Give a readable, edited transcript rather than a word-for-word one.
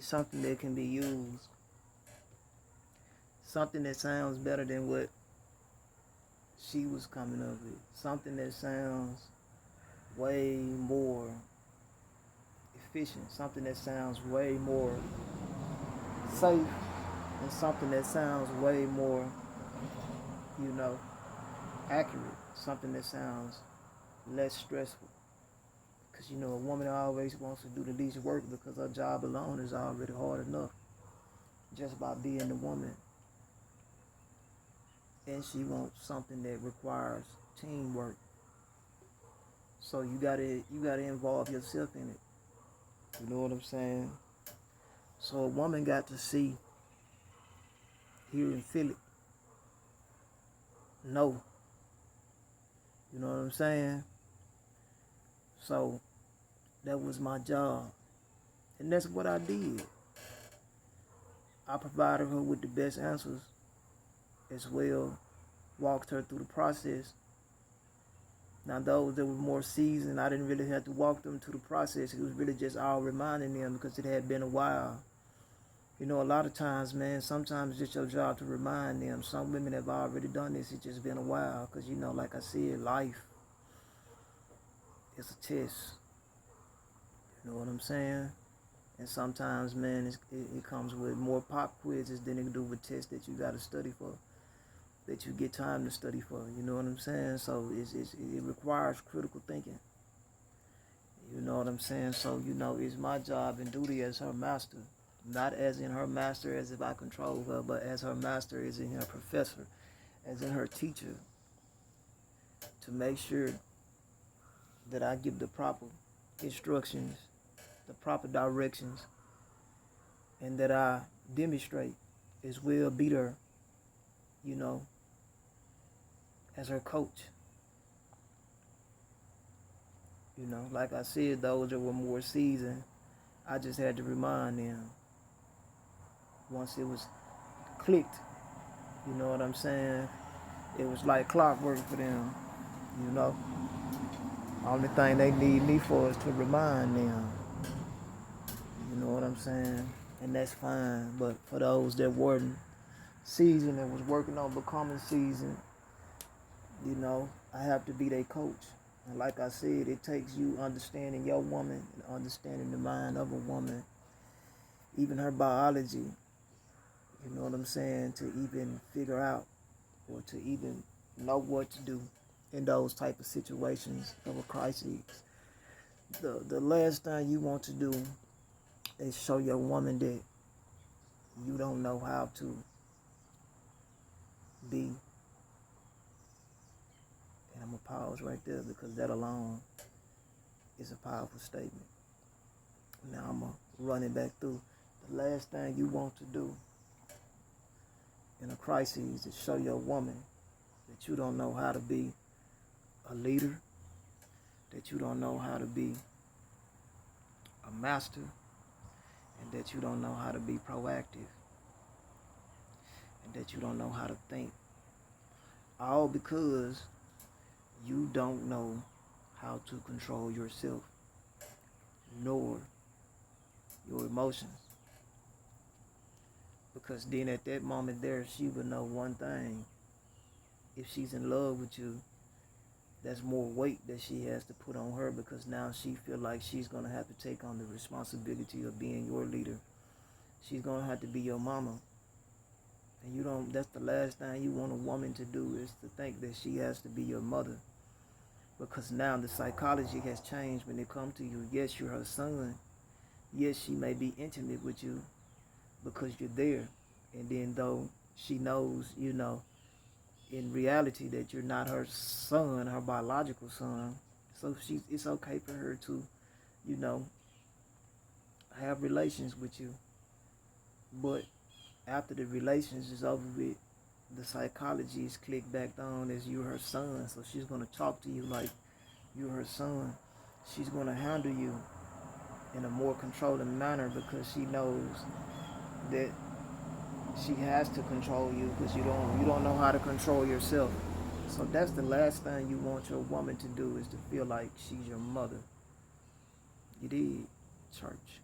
something that can be used, something that sounds better than what she was coming up with, something that sounds way more efficient, something that sounds way more safe, and something that sounds way more, you know, accurate, something that sounds less stressful. Because, a woman always wants to do the least work because her job alone is already hard enough just by being a woman. And she wants something that requires teamwork. So you gotta involve yourself in it. You know what I'm saying? So a woman got to see, hear, and feel it. Know. You know what I'm saying? So that was my job. And that's what I did. I provided her with the best answers as well, walked her through the process. Now those that were more seasoned, I didn't really have to walk them through the process. It was really just all reminding them because it had been a while. A lot of times, man, sometimes it's just your job to remind them. Some women have already done this. It's just been a while because, like I said, life is a test. You know what I'm saying? And sometimes, man, it comes with more pop quizzes than it do with tests that you got to study for, that you get time to study for. You know what I'm saying? So it requires critical thinking. You know what I'm saying? So, it's my job and duty as her master. Not as in her master as if I control her, but as her master as in her professor, as in her teacher, to make sure that I give the proper instructions, the proper directions, and that I demonstrate as well be her, as her coach. Like I said, those that were more seasoned, I just had to remind them. Once it was clicked, you know what I'm saying? It was like clockwork for them, Only thing they need me for is to remind them. You know what I'm saying? And that's fine. But for those that weren't seasoned and was working on becoming seasoned, I have to be their coach. And like I said, it takes you understanding your woman and understanding the mind of a woman, even her biology, you know what I'm saying, to even figure out or to even know what to do in those type of situations of a crisis. The last thing you want to do is show your woman that you don't know how to be. And I'm going to pause right there because that alone is a powerful statement. Now I'm going to run it back through. The last thing you want to do in a crisis is show your woman that you don't know how to be a leader, that you don't know how to be a master, and that you don't know how to be proactive, and that you don't know how to think. All because you don't know how to control yourself, nor your emotions. Because then at that moment there, she would know one thing. If she's in love with you, that's more weight that she has to put on her because now she feel like she's going to have to take on the responsibility of being your leader. She's going to have to be your mama. And that's the last thing you want a woman to do is to think that she has to be your mother. Because now the psychology has changed when it comes to you. Yes, you're her son. Yes, she may be intimate with you because you're there. And then though she knows, in reality that you're not her son, her biological son. So it's okay for her to, have relations with you. But after the relations is over with, the psychology is clicked back on as you're her son. So she's going to talk to you like you're her son. She's going to handle you in a more controlling manner because she knows that she has to control you because you don't know how to control yourself. So that's the last thing you want your woman to do is to feel like she's your mother. You did, church.